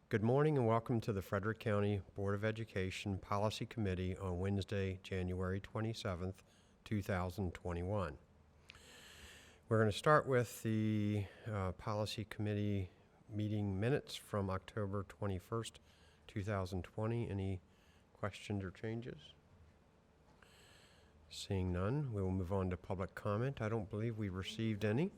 Good morning and welcome to the Frederick County Board of Education Policy Committee on Wednesday, January 27th, 2021. We're going to start with the Policy Committee meeting minutes from October 21st, 2020. Any questions or changes? Seeing none, we will move on to public comment. I don't believe we received any.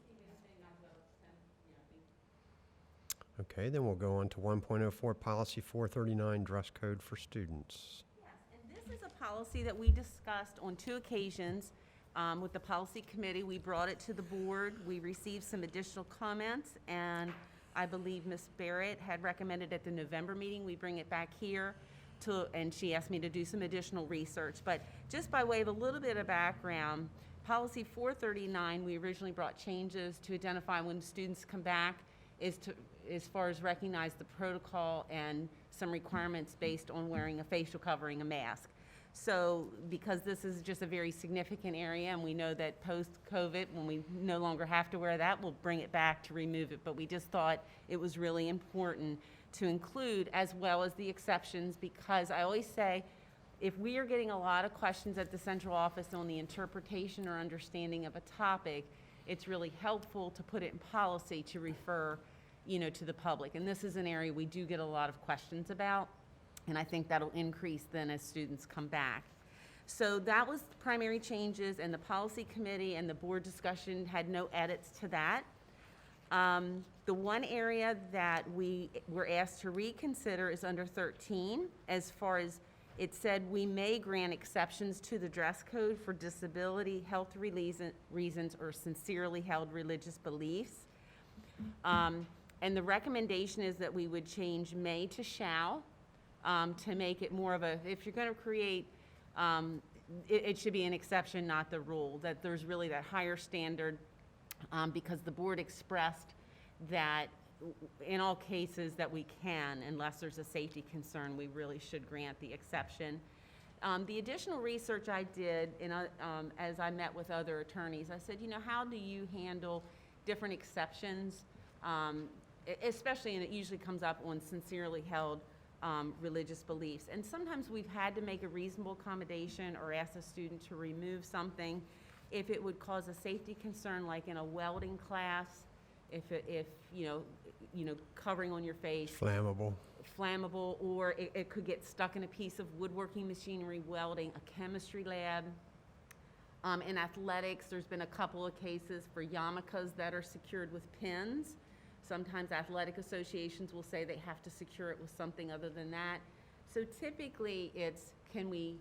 Okay, then we'll go on to 1.04 Policy 439, Dress Code for Students. Yes, and this is a policy that we discussed on 2 occasions with the Policy Committee. We brought it to the board. We received some additional comments, and I believe Ms. Barrett had recommended at the November meeting we bring it back here, and she asked me to do some additional research. But just by way of a little bit of background, Policy 439, we originally brought changes to identify when students come back as far as recognize the protocol and some requirements based on wearing a facial covering, a mask. So because this is just a very significant area and we know that post-COVID, when we no longer have to wear that, we'll bring it back to remove it. But we just thought it was really important to include, as well as the exceptions, because I always say, if we are getting a lot of questions at the central office on the interpretation or understanding of a topic, it's really helpful to put it in policy to refer, to the public. And this is an area we do get a lot of questions about, and I think that'll increase then as students come back. So that was the primary changes, and the policy committee and the board discussion had no edits to that. The one area that we were asked to reconsider is under 13, as far as it said we may grant exceptions to the dress code for disability, health reasons, or sincerely held religious beliefs. And the recommendation is that we would change may to shall to make it more of a, if you're going to create, it should be an exception, not the rule, that there's really that higher standard because the board expressed that in all cases that we can, unless there's a safety concern, we really should grant the exception. The additional research I did, as I met with other attorneys, I said, how do you handle different exceptions, especially, and it usually comes up on sincerely held religious beliefs. And sometimes we've had to make a reasonable accommodation or ask a student to remove something if it would cause a safety concern, like in a welding class, if covering on your face. Flammable, or it could get stuck in a piece of woodworking machinery, welding, a chemistry lab. In athletics, there's been a couple of cases for yarmulkes that are secured with pins. Sometimes athletic associations will say they have to secure it with something other than that. So typically it's, can we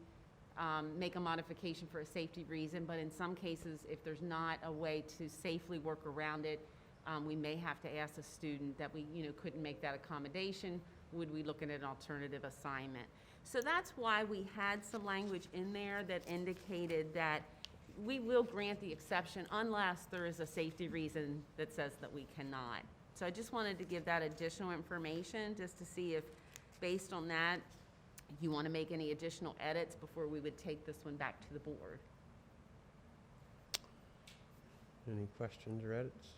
make a modification for a safety reason, but in some cases, if there's not a way to safely work around it, we may have to ask a student that we couldn't make that accommodation. Would we look at an alternative assignment? So that's why we had some language in there that indicated that we will grant the exception unless there is a safety reason that says that we cannot. So I just wanted to give that additional information just to see if, based on that, you want to make any additional edits before we would take this one back to the board. Any questions or edits?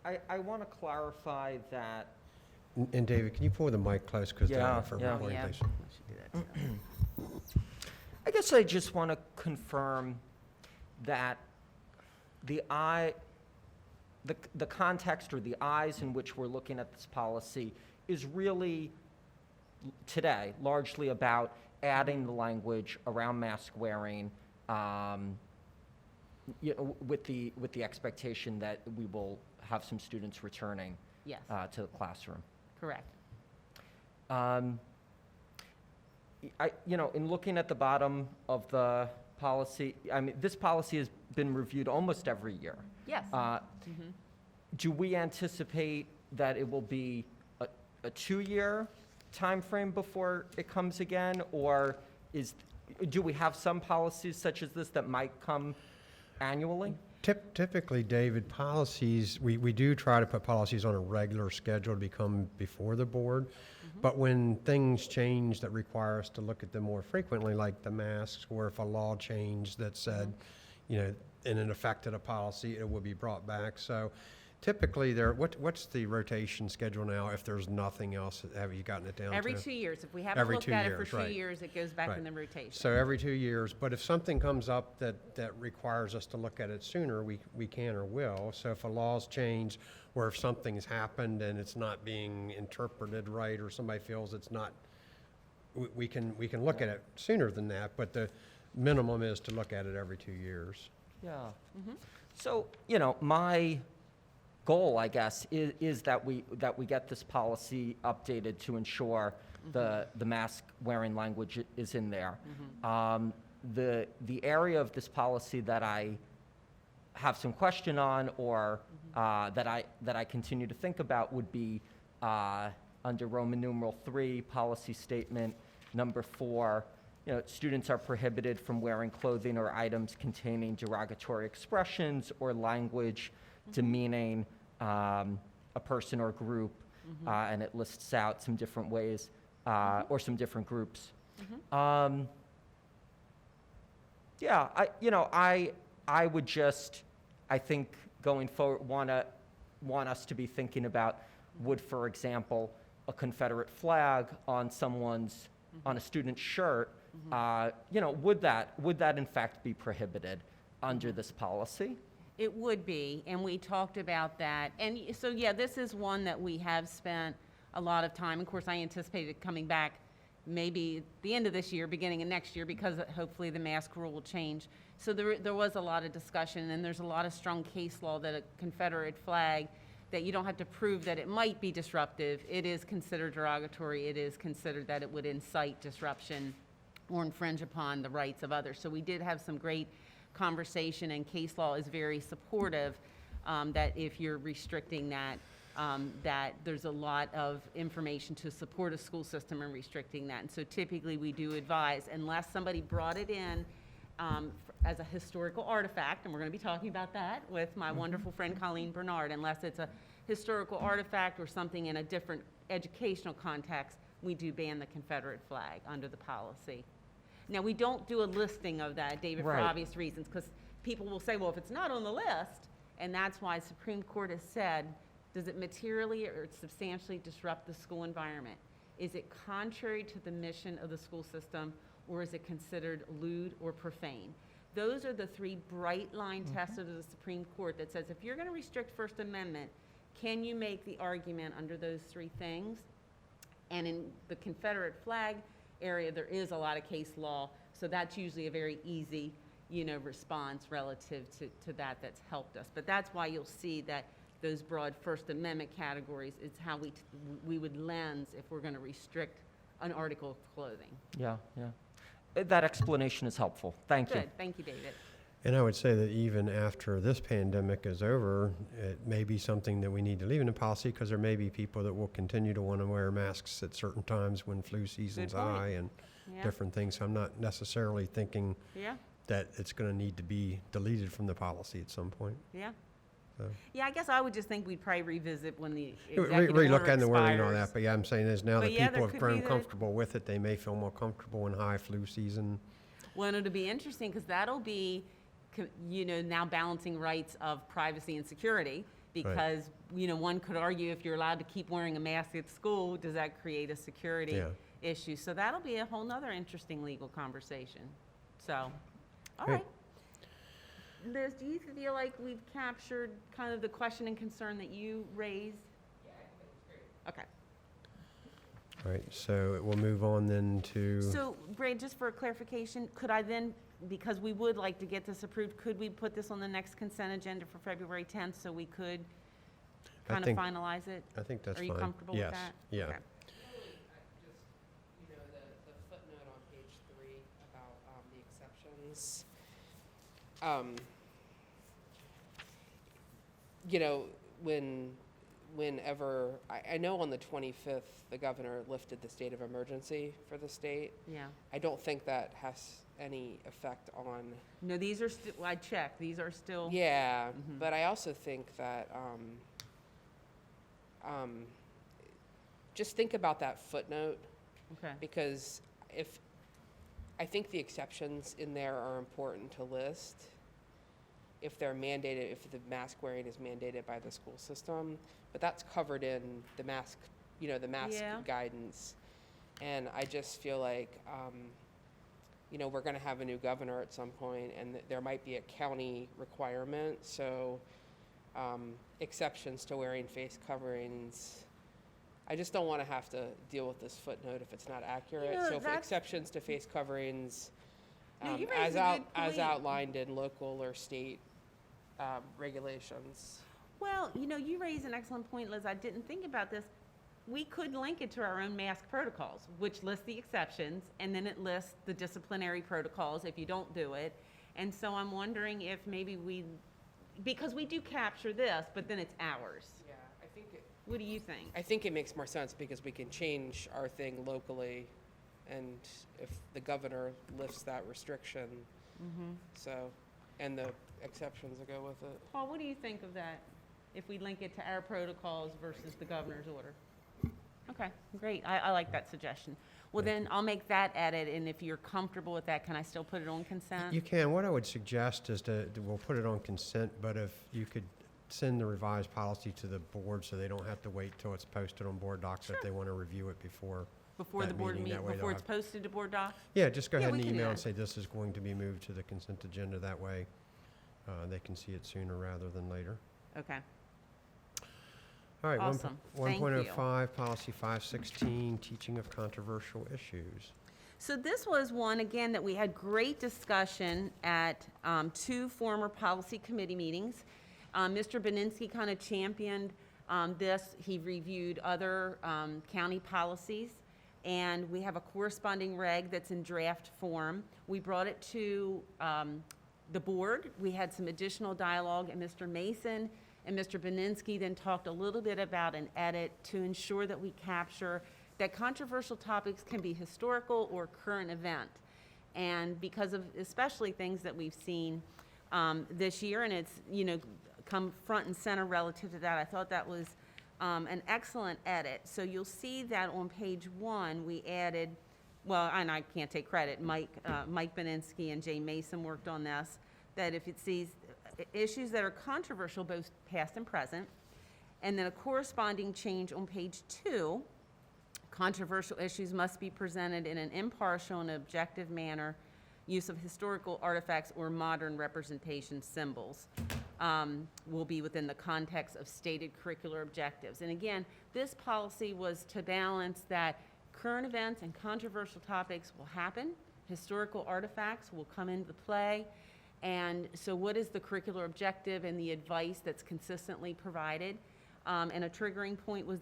I want to clarify that. And David, can you pull the mic close because Yeah, for yeah. recording, Yeah, I please? should do that. So. I guess I just want to confirm that the context or the eyes in which we're looking at this policy is really today largely about adding the language around mask wearing, with the expectation that we will have some students returning Yes, to the classroom. correct. In looking at the bottom of the policy, this policy has been reviewed almost every year. Yes. Do we anticipate that it will be a 2-year time frame before it comes again, or do we have some policies such as this that might come annually? Typically, David, policies, we do try to put policies on a regular schedule to become before the board. But when things change that require us to look at them more frequently, like the masks, or if a law changed that said, and it affected a policy, it will be brought back. So typically, what's the rotation schedule now if there's nothing else? Have you gotten it down to? Every 2 years. If we haven't Every looked 2 at it for years, 2 right. years, it goes back Right. in the rotation. So every 2 years, but if something comes up that requires us to look at it sooner, we can or will. So if a law's changed, or if something's happened and it's not being interpreted right, or somebody feels it's not, we can look at it sooner than that, but the minimum is to look at it every 2 years. Yeah. So, you know, my goal, I guess, is that we get this policy updated to ensure the mask wearing language is in there. The area of this policy that I have some question on, or that I continue to think about, would be under Roman numeral 3, policy statement number 4. You know, students are prohibited from wearing clothing or items containing derogatory expressions or language demeaning a person or group, and it lists out some different ways, or some different groups. Yeah, I would just, I think going forward, want us to be thinking about, would, for example, a Confederate flag on someone's, on a student's shirt, you know, would that in fact be prohibited under this policy? It would be, and we talked about that. And so, yeah, this is one that we have spent a lot of time. Of course, I anticipated coming back maybe at the end of this year, beginning of next year, because hopefully the mask rule will change. So there was a lot of discussion, and there's a lot of strong case law that a Confederate flag, that you don't have to prove that it might be disruptive. It is considered derogatory. It is considered that it would incite disruption or infringe upon the rights of others. So we did have some great conversation, and case law is very supportive, that if you're restricting that, that there's a lot of information to support a school system in restricting that. And so typically we do advise, unless somebody brought it in as a historical artifact, and we're going to be talking about that with my wonderful friend Colleen Bernard, unless it's a historical artifact or something in a different educational context, we do ban the Confederate flag under the policy. Now, we don't do a listing of that, David, for Right. obvious reasons, because people will say, well, if it's not on the list, and that's why Supreme Court has said, does it materially or substantially disrupt the school environment? Is it contrary to the mission of the school system, or is it considered lewd or profane? Those are the three bright line tests of the Supreme Court that says, if you're going to restrict First Amendment, can you make the argument under those three things? And in the Confederate flag area, there is a lot of case law, so that's usually a very easy, response relative to that that's helped us. But that's why you'll see that those broad First Amendment categories is how we would lens if we're going to restrict an article of clothing. Yeah. That explanation is helpful. Thank you. Good, thank you, David. And I would say that even after this pandemic is over, it may be something that we need to leave in the policy, because there may be people that will continue to want to wear masks at certain times when flu season's point. high and Yeah. different things. So I'm not necessarily thinking Yeah, that it's going to need to be deleted from the policy at some point. yeah. So. Yeah, I guess I would just think we'd probably revisit when the Re- executive Relook order at the wording and all expires. that, but yeah, I'm saying is now But that yeah, people there have could grown be the- comfortable with it, they may feel more comfortable in high flu season. Well, it'll be interesting, because that'll be, now balancing rights of privacy and security, because, one could argue if you're allowed to keep wearing a mask at school, does that create a security Yeah. issue? So that'll be a whole nother interesting legal conversation. So, all Great. right. Liz, do you feel like we've captured kind of the question and concern that you raised? Yeah, I think it's great. Okay. All right, so we'll move on then to. So, Brad, just for clarification, could I then, because we would like to get this approved, could we put this on the next consent agenda for February 10th so we could I kind of think- finalize it? I think that's Are fine. you comfortable with Yes, that? yeah. Okay. The footnote on page 3 about the exceptions. Whenever, I know on the 25th, the governor lifted the state of emergency for the state. Yeah. I don't think that has any effect on, No, these are still, I checked, these are still. yeah, Mhm. but I also think that, just think about that footnote. Okay. Because I think the exceptions in there are important to list. if they're mandated, if the mask wearing is mandated by the school system, but that's covered in the mask, the mask Yeah. guidance. And I just feel like, we're gonna have a new governor at some point, and there might be a county requirement, so, exceptions to wearing face coverings. I just don't wanna have to deal with this footnote if it's not accurate. So if that's- exceptions to face coverings, No, you as raise a good as point. outlined in local or state, regulations. Well, you raise an excellent point, Liz. I didn't think about this. We could link it to our own mask protocols, which lists the exceptions, and then it lists the disciplinary protocols if you don't do it. And so I'm wondering if maybe because we do capture this, but then it's ours. Yeah, What do you think? I think it makes more sense because we can change our thing locally, and if the governor lifts that restriction, so, and the exceptions that go with it. Paul, what do you think of that? If we link it to our protocols versus the governor's order? Okay, great. I like that suggestion. Well, then I'll make that edit, and if you're comfortable with that, can I still put it on consent? You can. What I would suggest is we'll put it on consent, but if you could send the revised policy to the board so they don't have to wait till it's posted on board docs if they want to review it before. Before the that board meeting, meeting, that way before they'll it's posted to board doc? Yeah, just go Yeah, ahead we and can do email and that. say this is going to be moved to the consent agenda. That way, they can see it sooner rather than later. Okay. All right, Awesome. Thank you. 1.05, Policy 516, Teaching of Controversial Issues. So this was one, again, that we had great discussion at 2 former policy committee meetings. Mr. Beninsky kind of championed this. He reviewed other county policies, and we have a corresponding reg that's in draft form. We brought it to the board. We had some additional dialogue, and Mr. Mason and Mr. Beninsky then talked a little bit about an edit to ensure that we capture that controversial topics can be historical or current event. And because of especially things that we've seen this year, and it's, come front and center relative to that, I thought that was an excellent edit. So you'll see that on page 1, we added, well, and I can't take credit, Mike Beninsky and Jay Mason worked on this, that if it sees issues that are controversial, both past and present, and then a corresponding change on page 2, controversial issues must be presented in an impartial and objective manner, use of historical artifacts or modern representation symbols will be within the context of stated curricular objectives. And again, this policy was to balance that current events and controversial topics will happen, historical artifacts will come into play, and so what is the curricular objective and the advice that's consistently provided? And a triggering point was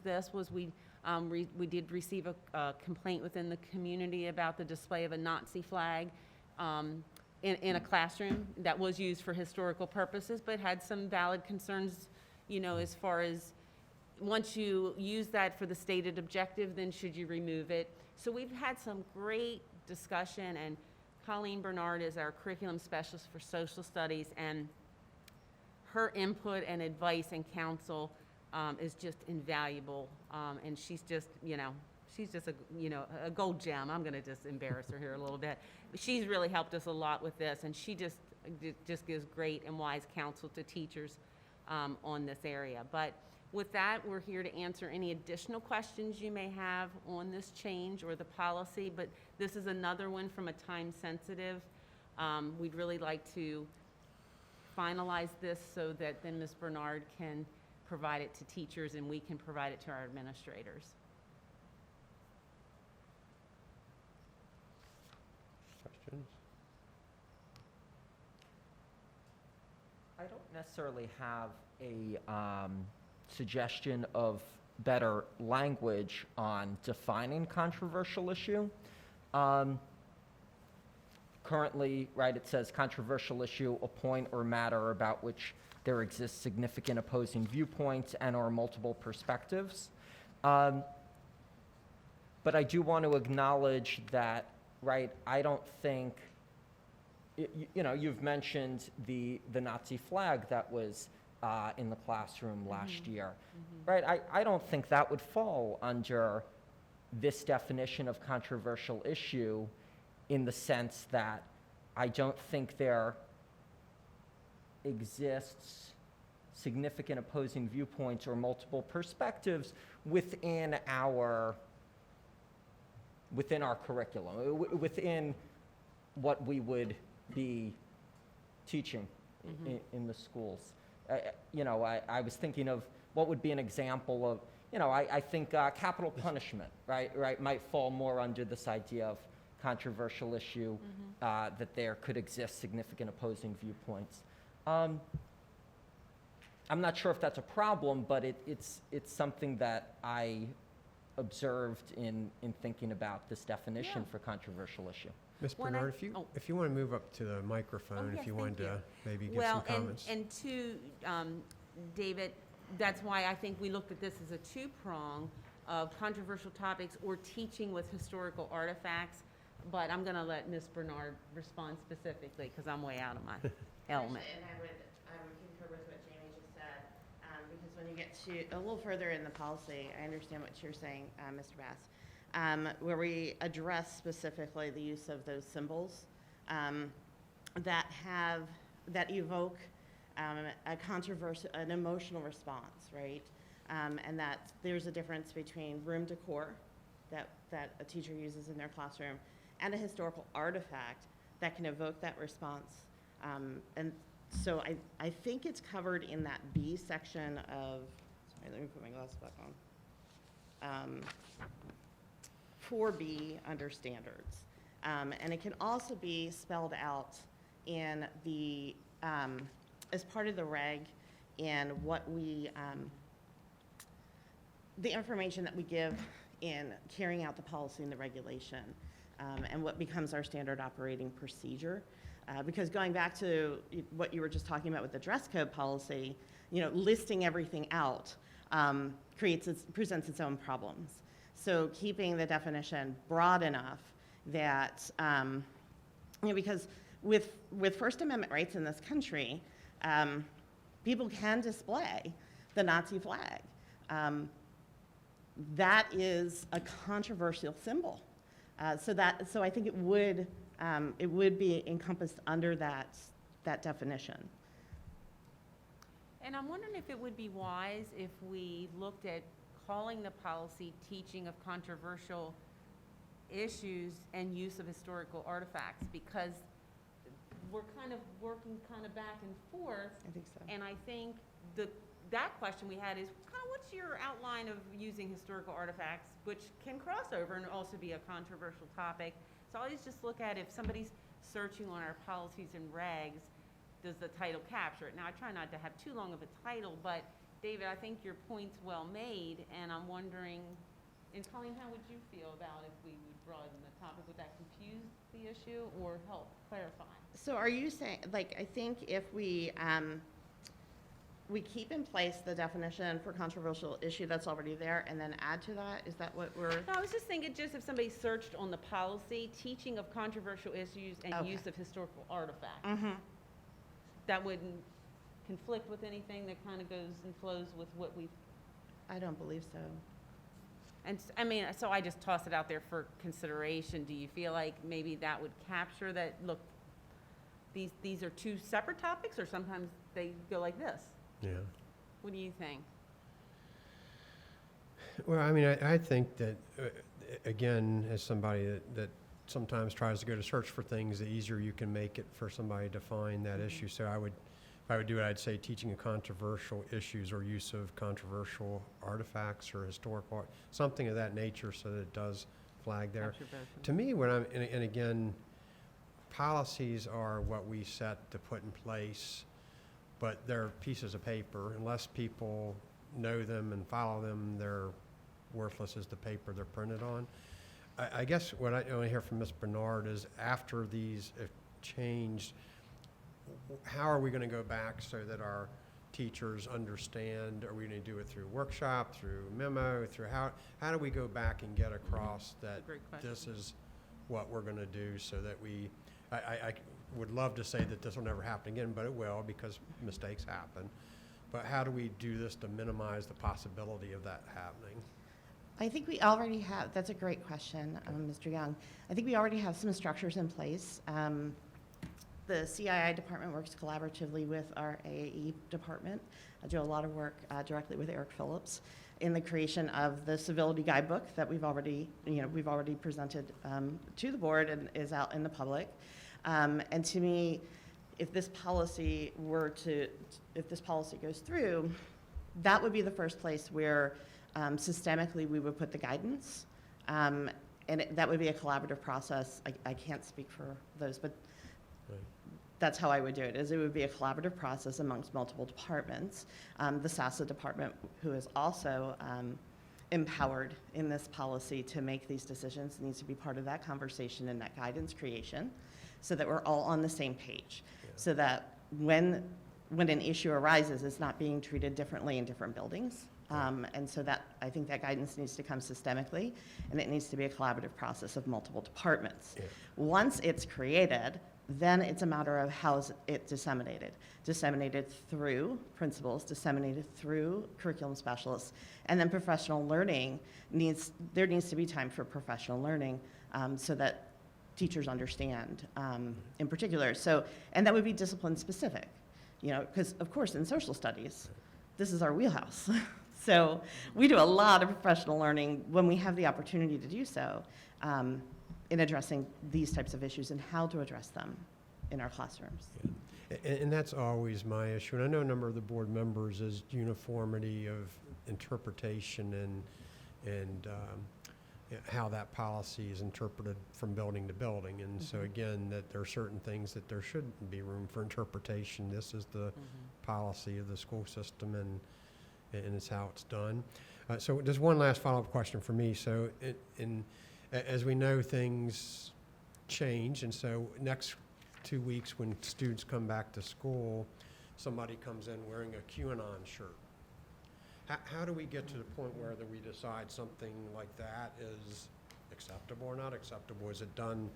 we did receive a complaint within the community about the display of a Nazi flag in a classroom that was used for historical purposes, but had some valid concerns, as far as once you use that for the stated objective, then should you remove it? So we've had some great discussion, and Colleen Bernard is our curriculum specialist for social studies, and her input and advice and counsel is just invaluable, and she's just a gold gem. I'm gonna just embarrass her here a little bit. She's really helped us a lot with this, and she just gives great and wise counsel to teachers on this area. But with that, we're here to answer any additional questions you may have on this change or the policy, but this is another one from a time-sensitive. We'd really like to finalize this so that then Ms. Bernard can provide it to teachers and we can provide it to our administrators. Questions? I don't necessarily have a suggestion of better language on defining controversial issue. Currently, right, it says controversial issue, a point or matter about which there exists significant opposing viewpoints and or multiple perspectives. But I do want to acknowledge that, right, I don't think, you've mentioned the Nazi flag that was in the classroom last year, right? I don't think that would fall under this definition of controversial issue, in the sense that I don't think there exists significant opposing viewpoints or multiple perspectives within our curriculum, within what we would be teaching in the schools. I was thinking of what would be an example of, I think capital punishment, right, might fall more under this idea of controversial issue, that there could exist significant opposing viewpoints. I'm not sure if that's a problem, but it's something that I observed in thinking about this definition Yeah. for controversial issue. Ms. When I- Bernard, oh. if you want to move up to the microphone, yes, if you thank wanted to you. maybe give Well, some comments. and two, David, that's why I think we looked at this as a two-prong of controversial topics or teaching with historical artifacts. But I'm going to let Ms. Bernard respond specifically because I'm way out of my element. Actually, and I would concur with what Jamie just said, because when you get to a little further in the policy, I understand what you're saying, Mr. Bass, where we address specifically the use of those symbols that evoke a controversial, an emotional response, right? And that there's a difference between room decor that a teacher uses in their classroom and a historical artifact that can evoke that response. And so I think it's covered in that B section of, sorry, let me put my glasses back on. 4B under standards. And it can also be spelled out in the, as part of the reg in what we, the information that we give in carrying out the policy and the regulation, and what becomes our standard operating procedure. Because going back to what you were just talking about with the dress code policy, listing everything out presents its own problems. So keeping the definition broad enough that, because with First Amendment rights in this country, people can display the Nazi flag. That is a controversial symbol. So I think it would be encompassed under that definition. And I'm wondering if it would be wise if we looked at calling the policy teaching of controversial issues and use of historical artifacts, because we're kind of working kind of back and forth. I think so. And I think that question we had is kind of what's your outline of using historical artifacts, which can cross over and also be a controversial topic. So I always just look at if somebody's searching on our policies and regs, does the title capture it? Now, I try not to have too long of a title, but David, I think your point's well made, and I'm wondering, and Colleen, how would you feel about if we would broaden the topic? Would that confuse the issue or help clarify? So are you saying, I think if we keep in place the definition for controversial issue that's already there and then add to that, is that what we're? No, I was just thinking just if somebody searched on the policy, teaching of controversial issues and Okay. use of historical artifacts. Mm-hmm. That wouldn't conflict with anything that kind of goes and flows with what we've, I don't believe so. and, I mean, so I just toss it out there for consideration. Do you feel like maybe that would capture that, look, these are two separate topics, or sometimes they go like this? Yeah. What do you think? Well, I mean, I think that, again, as somebody that sometimes tries to go to search for things, the easier you can make it for somebody to find that issue. So if I would do it, I'd say teaching of controversial issues or use of controversial artifacts or historical, something of that nature, so that it does flag there. Capture both. To me, and again, policies are what we set to put in place, but they're pieces of paper. Unless people know them and follow them, they're worthless as the paper they're printed on. I guess what I want to hear from Ms. Bernard is, after these have changed, how are we going to go back so that our teachers understand? Are we going to do it through workshop, through memo, through how do we go back and get across that Great question. this is what we're going to do, so that I would love to say that this will never happen again, but it will, because mistakes happen. But how do we do this to minimize the possibility of that happening? I think we already have, that's a great question, Mr. Young. I think we already have some structures in place. The CII department works collaboratively with our AAE department. I do a lot of work directly with Eric Phillips in the creation of the civility guidebook that we've already presented to the board and is out in the public. And to me, if this policy goes through, that would be the first place where systemically we would put the guidance. And that would be a collaborative process. I can't speak for those, but Right. that's how I would do it, is it would be a collaborative process amongst multiple departments. The SASA department, who is also empowered in this policy to make these decisions, needs to be part of that conversation and that guidance creation, so that we're all on the same page. Yeah. So that when an issue arises, it's not being treated differently in different buildings. And so that, I think that guidance needs to come systemically, and it needs to be a collaborative process of multiple departments. Yeah. Once it's created, then it's a matter of how is it disseminated. Disseminated through principals, disseminated through curriculum specialists, and then professional learning there needs to be time for professional learning so that teachers understand in particular. So, and that would be discipline specific, because of course in social studies, this is our wheelhouse. So we do a lot of professional learning when we have the opportunity to do so in addressing these types of issues and how to address them in our classrooms. And that's always my issue. And I know a number of the board members is uniformity of interpretation and how that policy is interpreted from building to building. And so again, that there are certain things that there shouldn't be room for interpretation. This is the policy of the school system, and it's how it's done. So just one last follow-up question for me. So as we know, things change, and so next 2 weeks when students come back to school, somebody comes in wearing a QAnon shirt. How do we get to the point where we decide something like that is acceptable or not acceptable? Is it done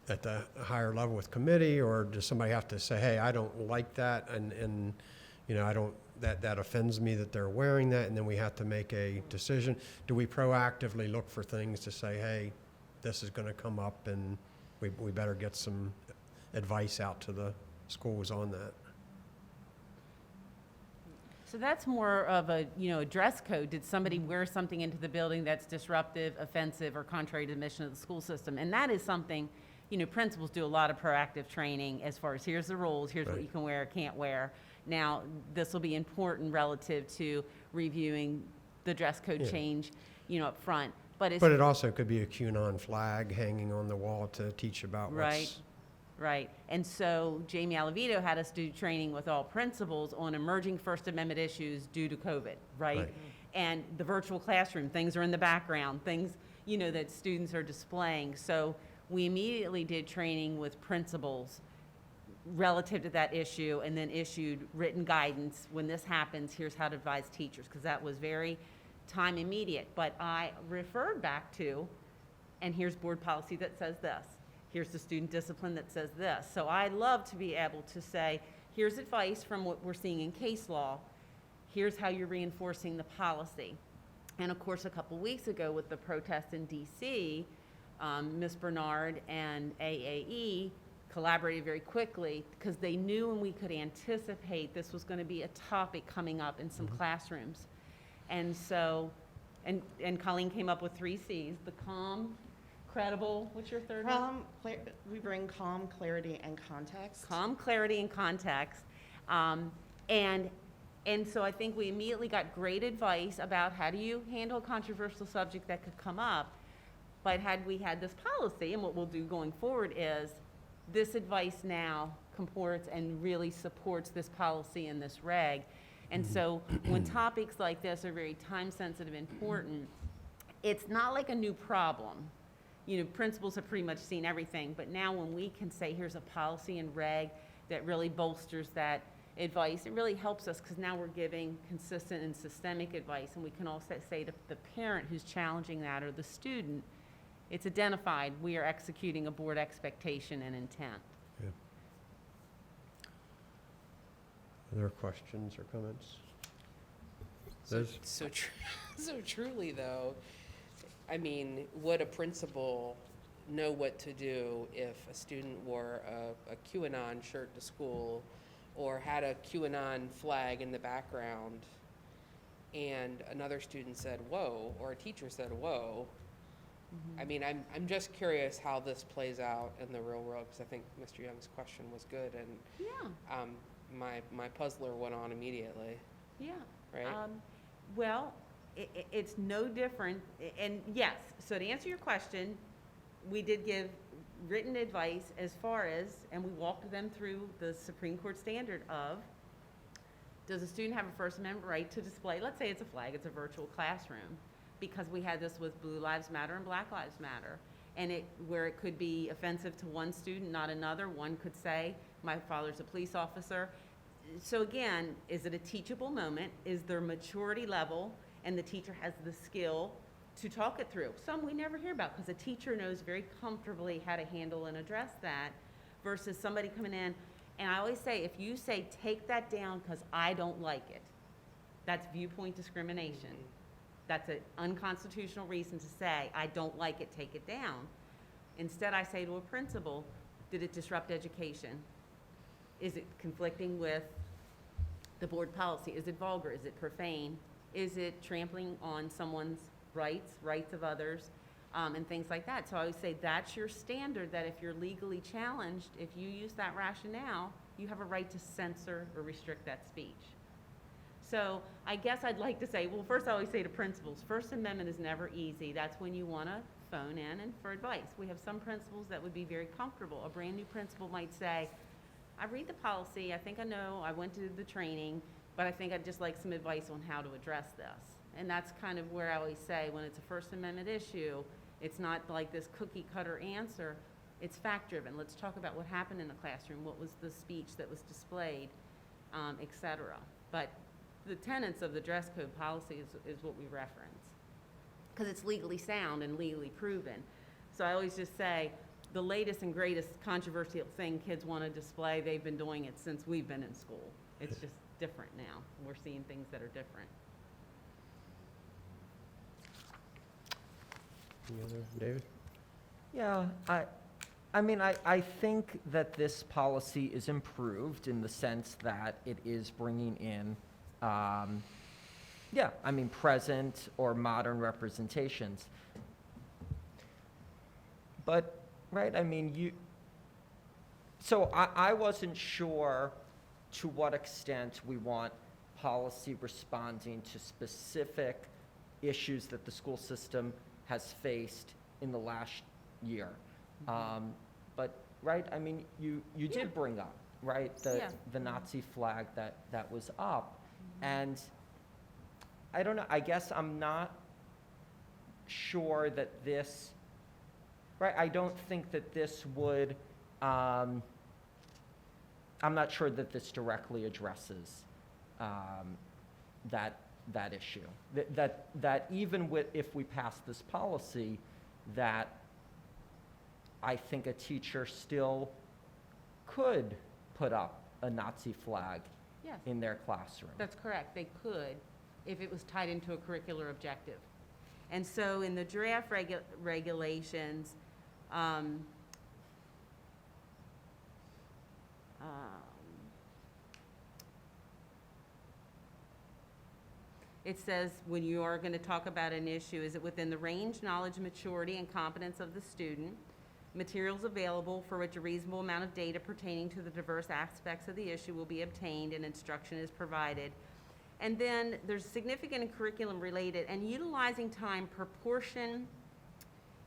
at the higher level with committee, or does somebody have to say, hey, I don't like that, and I don't, that offends me that they're wearing that, and then we have to make a decision? Do we proactively look for things to say, hey, this is going to come up, and we better get some advice out to the schools on that? So that's more of a dress code. Did somebody wear something into the building that's disruptive, offensive, or contrary to the mission of the school system? And that is something, principals do a lot of proactive training as far as here's the rules, here's what Right. you can wear, can't wear. Now, this will be important relative to reviewing the dress code Yeah. change, up front. But But it also could be a QAnon flag hanging on the wall to teach about what's... Right. And so Jamie Alavito had us do training with all principals on emerging First Amendment issues due to COVID, right? Right. And the virtual classroom, things are in the background, things, that students are displaying. So we immediately did training with principals relative to that issue, and then issued written guidance. When this happens, here's how to advise teachers, because that was very time immediate. But I referred back to, and here's board policy that says this. Here's the student discipline that says this. So I love to be able to say, here's advice from what we're seeing in case law. Here's how you're reinforcing the policy. And of course, a couple weeks ago with the protest in DC, Ms. Bernard and AAE collaborated very quickly because they knew and we could anticipate this was going to be a topic coming up in some classrooms. And so, and Colleen came up with 3 C's, the calm, credible, what's your third one? We bring calm, clarity, and context. Calm, clarity, and context. And so I think we immediately got great advice about how do you handle a controversial subject that could come up. But had we had this policy, and what we'll do going forward is, this advice now comports and really supports this policy and this reg. And so when topics like this are very time-sensitive and important, it's not like a new problem. Principals have pretty much seen everything, but now when we can say, here's a policy and reg that really bolsters that advice, it really helps us, because now we're giving consistent and systemic advice, and we can also say to the parent who's challenging that, or the student, it's identified, we are executing a board expectation and intent. Yeah. Other questions or comments? Liz? So truly though, I mean, would a principal know what to do if a student wore a QAnon shirt to school or had a QAnon flag in the background and another student said, whoa, or a teacher said, whoa. I mean, I'm just curious how this plays out in the real world, because I think Mr. Young's question was good, and Yeah, my puzzler went on immediately, yeah. right? Well, it's no different, and yes, so to answer your question, we did give written advice as far as, and we walked them through the Supreme Court standard of, does a student have a First Amendment right to display, let's say it's a flag, it's a virtual classroom, because we had this with Blue Lives Matter and Black Lives Matter, and where it could be offensive to one student, not another. One could say, my father's a police officer. So again, is it a teachable moment? Is there maturity level, and the teacher has the skill to talk it through? Some we never hear about, because a teacher knows very comfortably how to handle and address that, versus somebody coming in, and I always say, if you say, take that down because I don't like it, that's viewpoint discrimination. That's an unconstitutional reason to say, I don't like it, take it down. Instead, I say to a principal, did it disrupt education? Is it conflicting with the board policy? Is it vulgar? Is it profane? Is it trampling on someone's rights of others, and things like that? So I would say that's your standard, that if you're legally challenged, if you use that rationale, you have a right to censor or restrict that speech. So I guess I'd like to say, well, first I always say to principals, First Amendment is never easy. That's when you want to phone in and for advice. We have some principals that would be very comfortable. A brand new principal might say, I read the policy, I think I know, I went to the training, but I think I'd just like some advice on how to address this. And that's kind of where I always say, when it's a First Amendment issue, it's not like this cookie cutter answer, it's fact driven. Let's talk about what happened in the classroom, what was the speech that was displayed, et cetera. But the tenets of the dress code policy is what we reference, because it's legally sound and legally proven. So I always just say, the latest and greatest controversial thing kids want to display, they've been doing it since we've been in school. It's just different now. We're seeing things that are different. Any other, David? Yeah, I mean, I think that this policy is improved in the sense that it is bringing in, yeah, I mean, present or modern representations. But, right, I mean, so I wasn't sure to what extent we want policy responding to specific issues that the school system has faced in the last year. But, right, I mean, you did bring up, right, the Nazi flag that was up. And I don't know, I guess I'm not sure that this, right, I don't think that this would, I'm not sure that this directly addresses that issue. That even if we pass this policy, that I think a teacher still could put up a Nazi flag Yes, in their classroom. that's correct. They could, if it was tied into a curricular objective. And so in the draft regulations, it says when you are going to talk about an issue, is it within the range, knowledge, maturity, and competence of the student? Materials available for which a reasonable amount of data pertaining to the diverse aspects of the issue will be obtained and instruction is provided. And then there's significant and curriculum related, and utilizing time proportion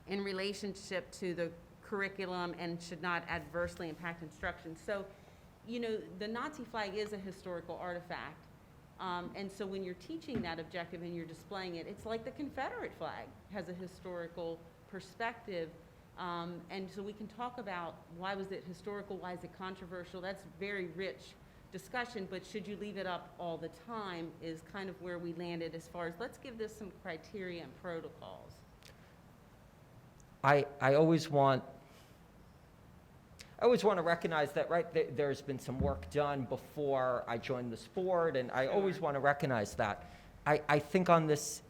in relationship to the curriculum and should not adversely impact instruction. So, you know, the Nazi flag is a historical artifact. And so when you're teaching that objective and you're displaying it, it's like the Confederate flag has a historical perspective. And so we can talk about why was it historical, why is it controversial? That's very rich discussion, but should you leave it up all the time is kind of where we landed as far as let's give this some criteria and protocols. I always want to recognize that, right, there's been some work done before I joined this board, and I always want to recognize that. I think on this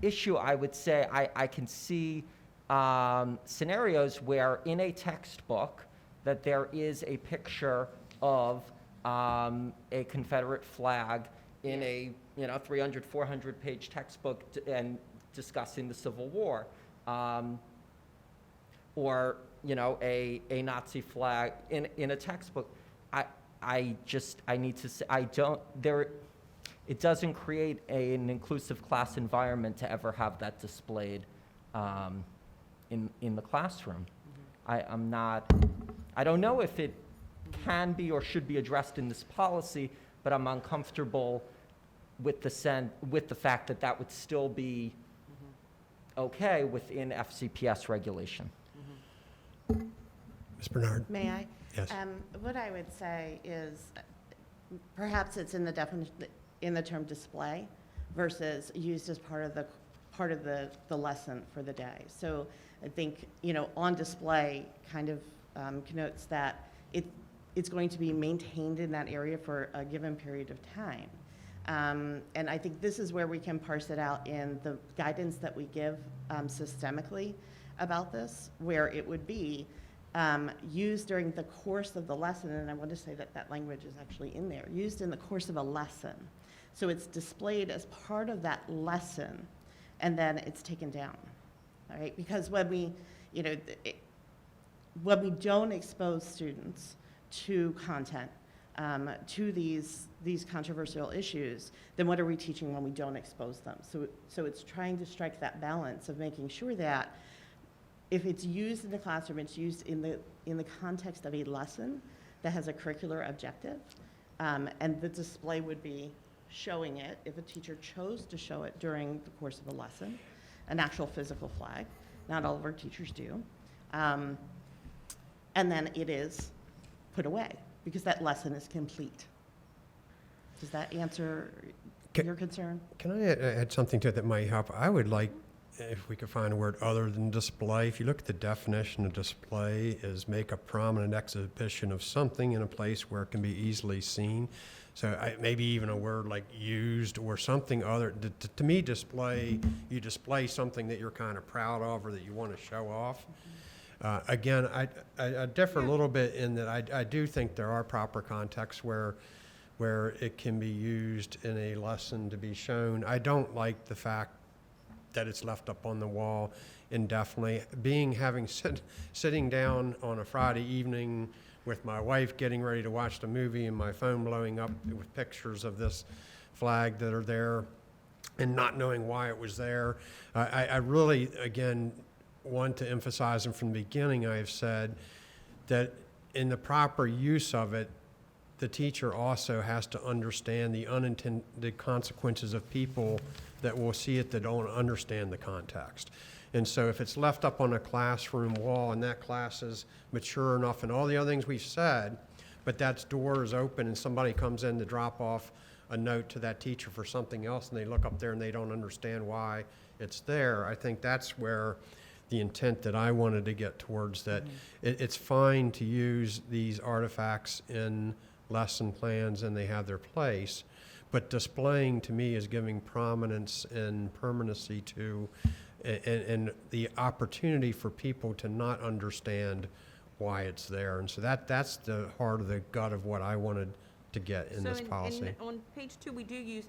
issue, I would say I can see scenarios where in a textbook that there is a picture of a Confederate flag in a 300, 400 page textbook and discussing the Civil War, or a Nazi flag in a textbook. I need to say, it doesn't create an inclusive class environment to ever have that displayed in the classroom. I don't know if it can be or should be addressed in this policy, but I'm uncomfortable with the fact that that would still be okay within FCPS regulation. Ms. Bernard? May I? Yes. What I would say is perhaps it's in the definition, in the term display versus used as part of the lesson for the day. So I think, on display kind of connotes that it's going to be maintained in that area for a given period of time. And I think this is where we can parse it out in the guidance that we give systemically about this, where it would be used during the course of the lesson, and I want to say that language is actually in there, used in the course of a lesson. So it's displayed as part of that lesson, and then it's taken down, all right? Because when we don't expose students to content, to these controversial issues, then what are we teaching when we don't expose them? So it's trying to strike that balance of making sure that if it's used in the classroom, it's used in the context of a lesson that has a curricular objective, and the display would be showing it if a teacher chose to show it during the course of a lesson, an actual physical flag. Not all of our teachers do. And then it is put away because that lesson is complete. Does that answer your concern? Can I add something to it that might help? I would like, if we could find a word other than display. If you look at the definition of display, is make a prominent exhibition of something in a place where it can be easily seen. So maybe even a word like used or something other. To me, display, you display something that you're kind of proud of or that you want to show off. Again, I differ a little bit in that I do think there are proper contexts where it can be used in a lesson to be shown. I don't like the fact that it's left up on the wall indefinitely. Sitting down on a Friday evening with my wife getting ready to watch the movie and my phone blowing up with pictures of this flag that are there and not knowing why it was there. I really, again, want to emphasize, and from the beginning I have said that in the proper use of it, the teacher also has to understand the unintended consequences of people that will see it that don't understand the context. And so if it's left up on a classroom wall and that class is mature enough and all the other things we've said, but that door is open and somebody comes in to drop off a note to that teacher for something else and they look up there and they don't understand why it's there, I think that's where the intent that I wanted to get towards, that it's fine to use these artifacts in lesson plans and they have their place, but displaying to me is giving prominence and permanency to and the opportunity for people to not understand why it's there. And so that's the heart of the gut of what I wanted to get in this policy. On page 2, we do use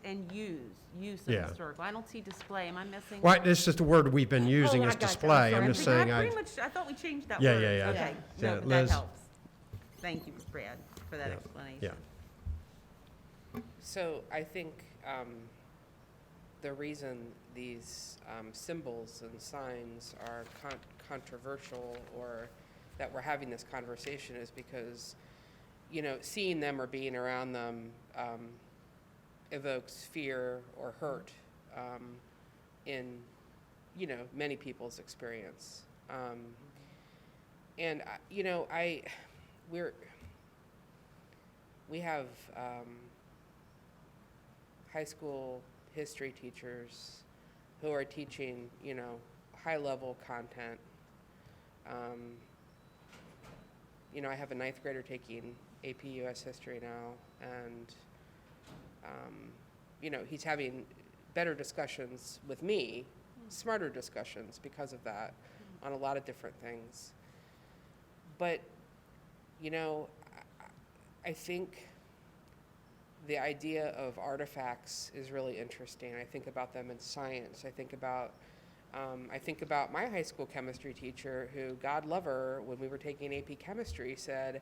use of Yeah. historical. I don't see display. Am I missing? Well, it's just the word we've been using I is got you. I'm display. sorry. I'm just Pretty saying much, I thought we changed that Yeah, word. yeah, yeah. Okay, Yeah, no, that Liz? helps. Thank you, Brad, for that Yeah. explanation. Yeah. So I think the reason these symbols and signs are controversial, or that we're having this conversation, is because, seeing them or being around them evokes fear or hurt in, many people's experience. And, we have high school history teachers who are teaching, high-level content. I have a 9th grader taking AP US History now, and, he's having better discussions with me, smarter discussions because of that, on a lot of different things. But, you know, I think the idea of artifacts is really interesting. I think about them in science. I think about my high school chemistry teacher who, God love her, when we were taking AP chemistry, said,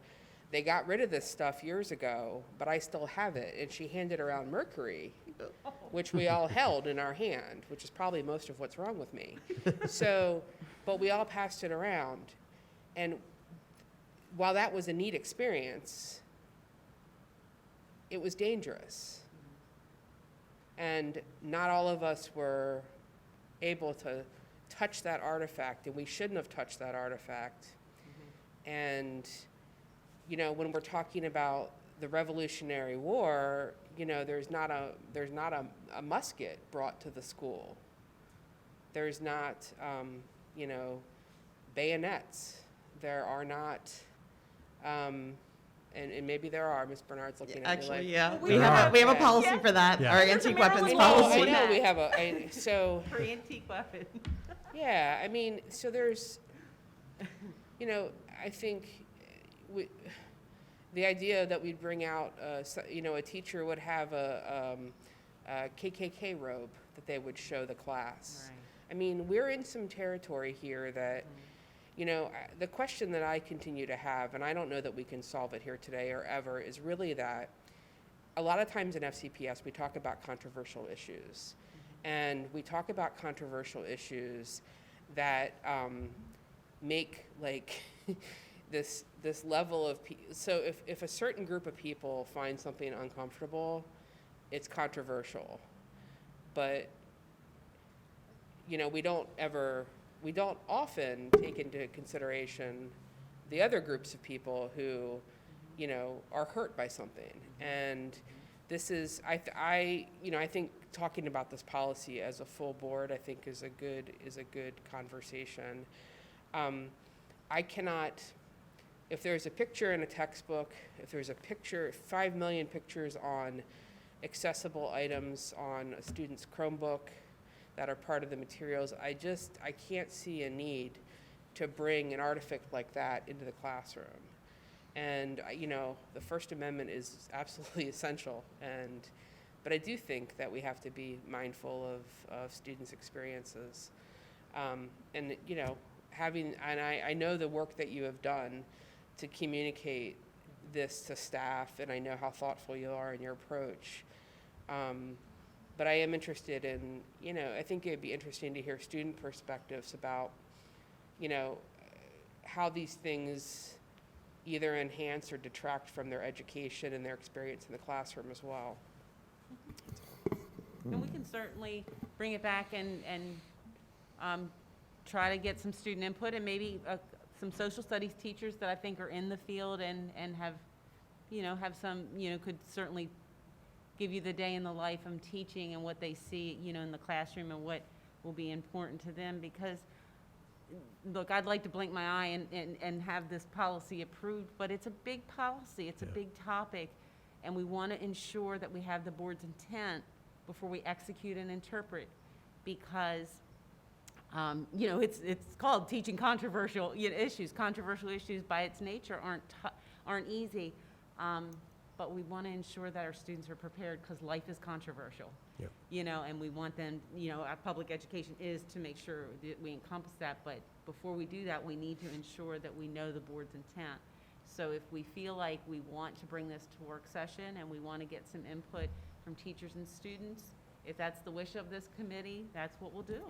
they got rid of this stuff years ago, but I still have it. And she handed around mercury, which we all held in our hand, which is probably most of what's wrong with me. So, but we all passed it around. And while that was a neat experience, it was dangerous. And not all of us were able to touch that artifact, and we shouldn't have touched that artifact. And, you know, when we're talking about the Revolutionary War, you know, there's not a musket brought to the school. There's not, you know, bayonets. There are not, and maybe there are. Miss Bernard's looking at me Actually, like, yeah, We we have a have- policy yeah. for that, Yeah. our There's a antique weapons Maryland I know, policy. I know we have so, For antique weapon. yeah, I mean, so there's, you know, I think the idea that we'd bring out, you know, a teacher would have a KKK robe that they would show the class. Right. I mean, we're in some territory here that, you know, the question that I continue to have, and I don't know that we can solve it here today or ever, is really that a lot of times in FCPS we talk about controversial issues. And we talk about controversial issues that make like this level of, so if a certain group of people find something uncomfortable, it's controversial. But, you know, we don't often take into consideration the other groups of people who, you know, are hurt by something. And this is, you know, I think talking about this policy as a full board, I think is a good conversation. I cannot, if there's a picture in a textbook, if there's a picture, 5 million pictures on accessible items on a student's Chromebook that are part of the materials, I can't see a need to bring an artifact like that into the classroom. And, you know, the First Amendment is absolutely essential, but I do think that we have to be mindful of students' experiences. And, you know, I know the work that you have done to communicate this to staff, and I know how thoughtful you are in your approach. But I am interested in, you know, I think it'd be interesting to hear student perspectives about, you know, how these things either enhance or detract from their education and their experience in the classroom as well. And we can certainly bring it back and try to get some student input and maybe some social studies teachers that I think are in the field and have, you know, have some, you know, could certainly give you the day in the life of teaching and what they see, you know, in the classroom and what will be important to them. Because, look, I'd like to blink my eye and have this policy approved, but it's a big policy, it's a big topic, and we want to ensure that we have the board's intent before we execute and interpret, because, you know, it's called teaching controversial issues. Controversial issues by its nature aren't easy, but we want to ensure that our students are prepared because life is controversial. Yep. You know, and we want them, you know, our public education is to make sure that we encompass that, but before we do that, we need to ensure that we know the board's intent. So if we feel like we want to bring this to work session and we want to get some input from teachers and students, if that's the wish of this committee, that's what we'll do.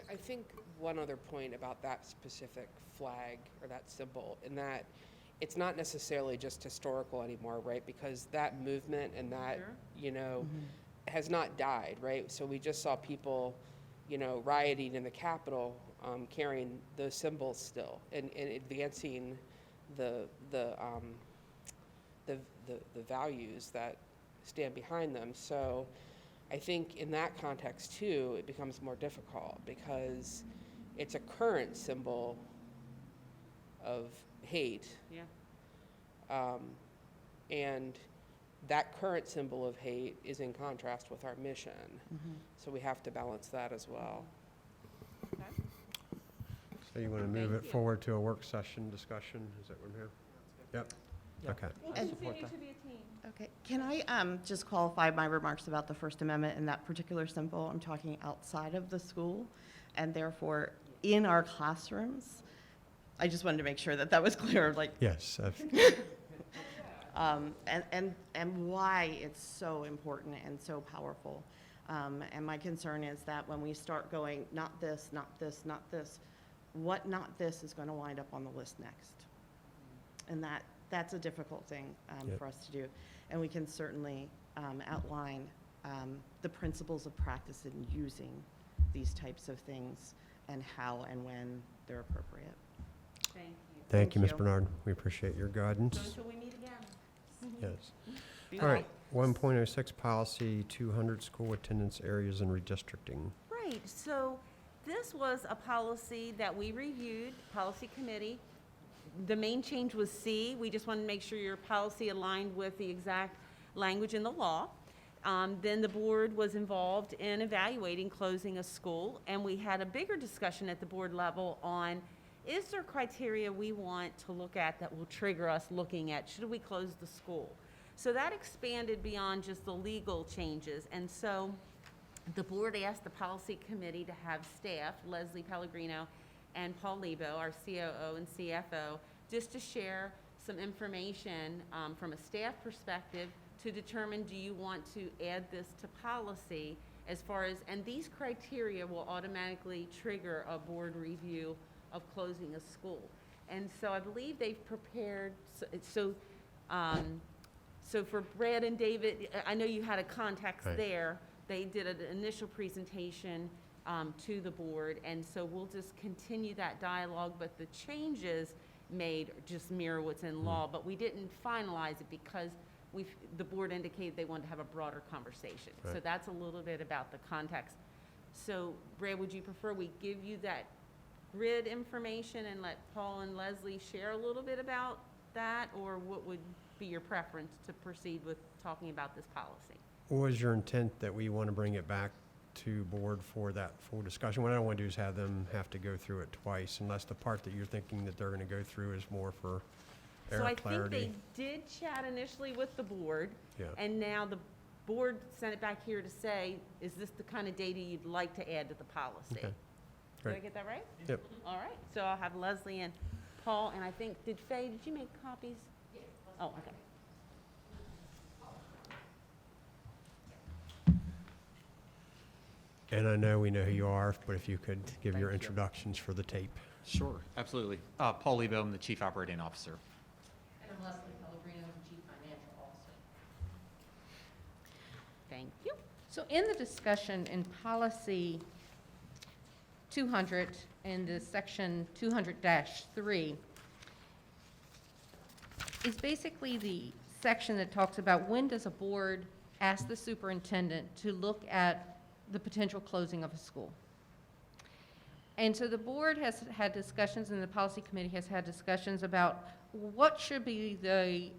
I think one other point about that specific flag or that symbol, in that it's not necessarily just historical anymore, right? Because that movement and that, Sure. you know, has not died, right? So we just saw people, you know, rioting in the Capitol, carrying those symbols still and advancing the values that stand behind them. So I think in that context too, it becomes more difficult because it's a current symbol of hate. Yeah. And that current symbol of hate is in contrast with our mission. So we have to balance that as well. Okay. So you want to move Thank it you. forward to a work session discussion? Is that what I'm hearing? Yep. Yeah. Okay. We'll I continue support that. to be a team. Okay, can I just qualify my remarks about the First Amendment and that particular symbol? I'm talking outside of the school, and therefore in our classrooms. I just wanted to make sure that that was clear, like, Yes. and why it's so important and so powerful. And my concern is that when we start going, not this, not this, not this, what not this is going to wind up on the list next? And that's a difficult thing Yep. for us to do. And we can certainly outline the principles of practice in using these types of things and how and when they're appropriate. Thank you. Thank you, Ms. you. Bernard. We appreciate your So guidance. until we meet again. Yes. All right, 1.06 policy, 200 school attendance areas and redistricting. Right, so this was a policy that we reviewed, policy committee. The main change was C. We just wanted to make sure your policy aligned with the exact language in the law. Then the board was involved in evaluating closing a school, and we had a bigger discussion at the board level on, is there criteria we want to look at that will trigger us looking at, should we close the school? So that expanded beyond just the legal changes, and so the board asked the policy committee to have staff, Leslie Pellegrino and Paul Lebo, our COO and CFO, just to share some information from a staff perspective to determine, do you want to add this to policy as far as, and these criteria will automatically trigger a board review of closing a school. And so I believe they've prepared, so for Brad and David, I know you had a context Right. there. They did an initial presentation to the board, and so we'll just continue that dialogue, but the changes made just mirror what's in law, but we didn't finalize it because the board indicated they wanted to have a broader conversation. So Right. that's a little bit about the context. So Brad, would you prefer we give you that grid information and let Paul and Leslie share a little bit about that, or what would be your preference to proceed with talking about this policy? What was your intent that we want to bring it back to board for that full discussion? What I don't want to do is have them have to go through it twice, unless the part that you're thinking that they're going to go through is more for So air I think clarity. they did chat initially with the board, Yeah. and now the board sent it back here to say, is this the kind of data you'd like to add to the policy? Okay. Did I Great. get that right? Yep. All right, so I'll have Leslie and Paul, and I think, did you make copies? Oh, okay. And I know we know who you are, but if you could give your Thank you. introductions for the tape. Sure, absolutely. Paul Lebo, I'm the Chief Operating Officer. And I'm Leslie Pellegrino, the Chief Financial Officer. Thank you. So in the discussion in policy 200 in the section 200-3 is basically the section that talks about when does a board ask the superintendent to look at the potential closing of a school. And so the board has had discussions, and the policy committee has had discussions about what should be the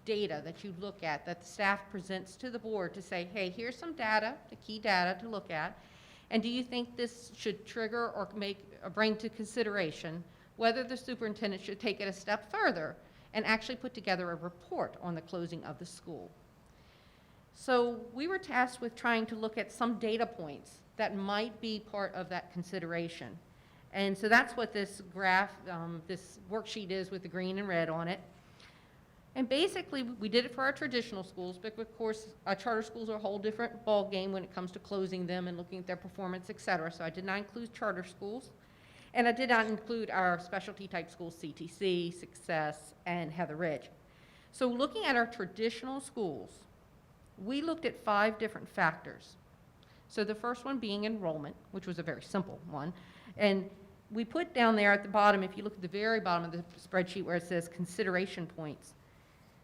data that you look at, that the staff presents to the board to say, hey, here's some data, the key data to look at, and do you think this should trigger or bring to consideration whether the superintendent should take it a step further and actually put together a report on the closing of the school. So we were tasked with trying to look at some data points that might be part of that consideration. And so that's what this graph, this worksheet is with the green and red on it. And basically, we did it for our traditional schools, but of course, our charter schools are a whole different ballgame when it comes to closing them and looking at their performance, et cetera. So I did not include charter schools. And I did not include our specialty type schools, CTC, Success, and Heather Ridge. So looking at our traditional schools, we looked at 5 different factors. So the first one being enrollment, which was a very simple one. And we put down there at the bottom, if you look at the very bottom of the spreadsheet where it says consideration points,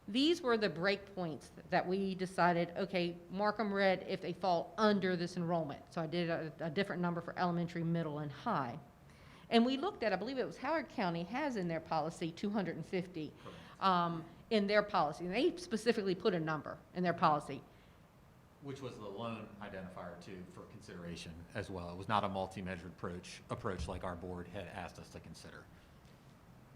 these were the break points that we decided, okay, mark them red if they fall under this enrollment. So I did a different number for elementary, middle, and high. And we looked at, I believe it was Howard County has in their policy 250 in their policy. And they specifically put a number in their policy. which was the loan identifier too for consideration as well. It was not a multi-measured approach like our board had asked us to consider.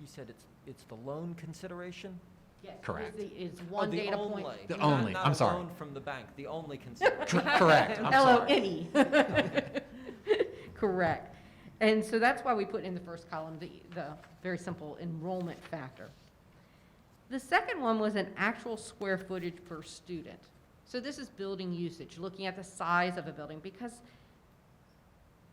You said it's the loan consideration? Yes. Correct. It's Oh, one the data point. only. The Not- only, not I'm a sorry. loan from the bank, the only consideration. Correct, I'm sorry. L-O-N-E. Correct. And so that's why we put in the first column the very simple enrollment factor. The second one was an actual square footage per student. So this is building usage, looking at the size of a building, because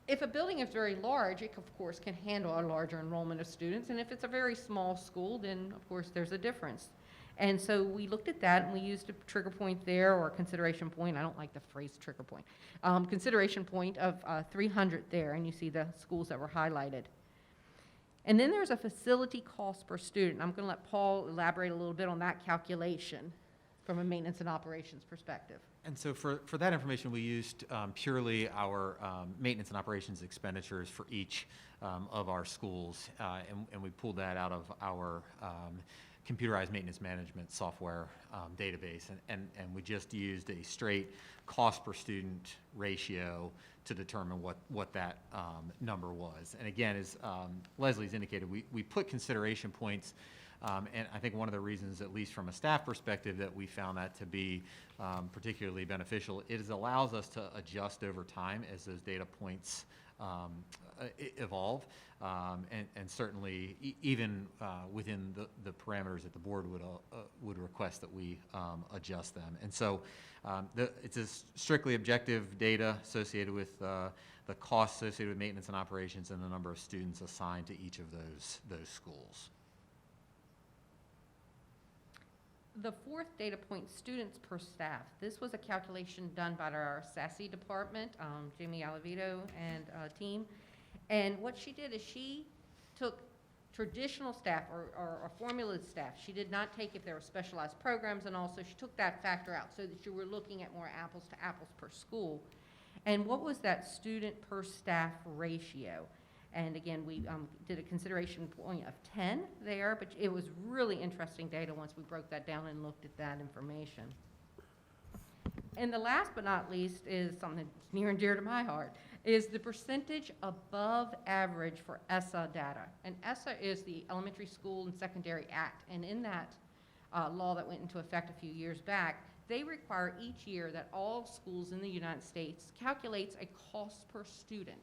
if a building is very large, it of course can handle a larger enrollment of students, and if it's a very small school, then of course there's a difference. And so we looked at that, and we used a trigger point there, or a consideration point. I don't like the phrase trigger point. Consideration point of 300 there, and you see the schools that were highlighted. And then there's a facility cost per student. I'm going to let Paul elaborate a little bit on that calculation from a maintenance and operations perspective. And so for that information, we used purely our maintenance and operations expenditures for each of our schools, and we pulled that out of our computerized maintenance management software database, and we just used a straight cost per student ratio to determine what that number was. And again, as Leslie's indicated, we put consideration points, and I think one of the reasons, at least from a staff perspective, that we found that to be particularly beneficial is it allows us to adjust over time as those data points evolve, and certainly even within the parameters that the board would request that we adjust them. And so it's a strictly objective data associated with the costs associated with maintenance and operations and the number of students assigned to each of those schools. The fourth data point, students per staff. This was a calculation done by our SASE department, Jamie Alavito and team. And what she did is she took traditional staff or formula staff. She did not take if there were specialized programs, and also she took that factor out so that you were looking at more apples to apples per school. And what was that student per staff ratio? And again, we did a consideration point of 10 there, but it was really interesting data once we broke that down and looked at that information. And the last but not least is something that's near and dear to my heart, is the percentage above average for Essa data. And Essa is the Elementary School and Secondary Act, and in that law that went into effect a few years back, they require each year that all schools in the United States calculates a cost per student.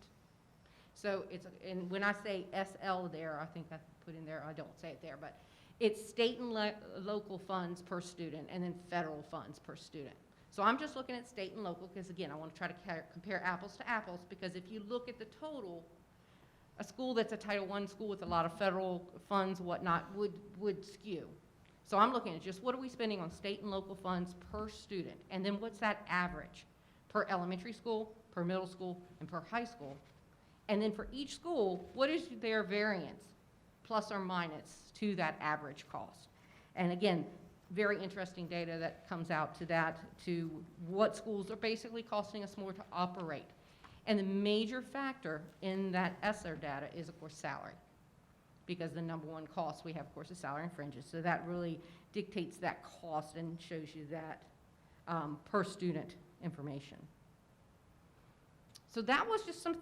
So it's, and when I say SL there, I think I put in there, I don't say it there, but it's state and local funds per student and then federal funds per student. So I'm just looking at state and local because, again, I want to try to compare apples to apples, because if you look at the total, a school that's a Title I school with a lot of federal funds, whatnot, would skew. So I'm looking at just what are we spending on state and local funds per student, and then what's that average per elementary school, per middle school, and per high school. And then for each school, what is their variance, plus or minus, to that average cost? And again, very interesting data that comes out to that, to what schools are basically costing us more to operate. And the major factor in that ESSER data is, of course, salary, because the number one cost we have, of course, is salary and fringes. So that really dictates that cost and shows you that per student information. So that was just some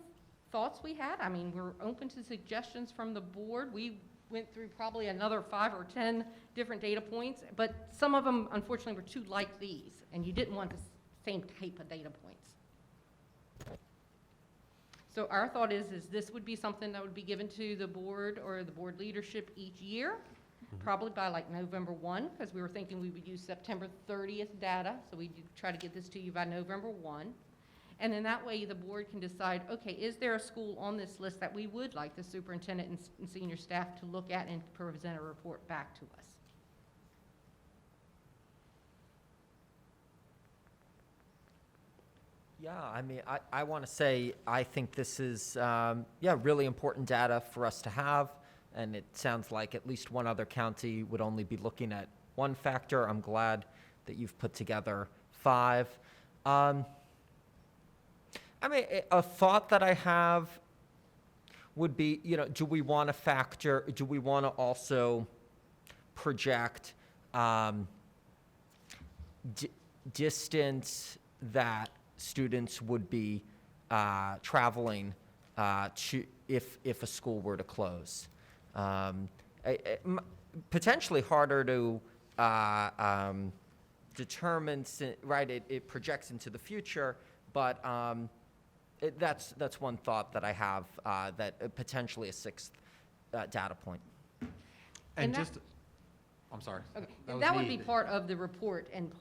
thoughts we had. I mean, we're open to suggestions from the board. We went through probably another 5 or 10 different data points, but some of them, unfortunately, were too like these, and you didn't want the same type of data points. So our thought is this would be something that would be given to the board or the board leadership each year, probably by like November 1, because we were thinking we would use September 30th data, so we'd try to get this to you by November 1. And then that way the board can decide, okay, is there a school on this list that we would like the superintendent and senior staff to look at and present a report back to us? Yeah, I mean, I want to say, I think this is, really important data for us to have, and it sounds like at least one other county would only be looking at one factor. I'm glad that you've put together 5. I mean, a thought that I have would be, do we want to also project distance that students would be traveling if a school were to close. Potentially harder to determine, right? It projects into the future, but that's one thought that I have, that potentially a sixth data point. And And that- just, I'm sorry. Okay, was that would me. be part of the report, and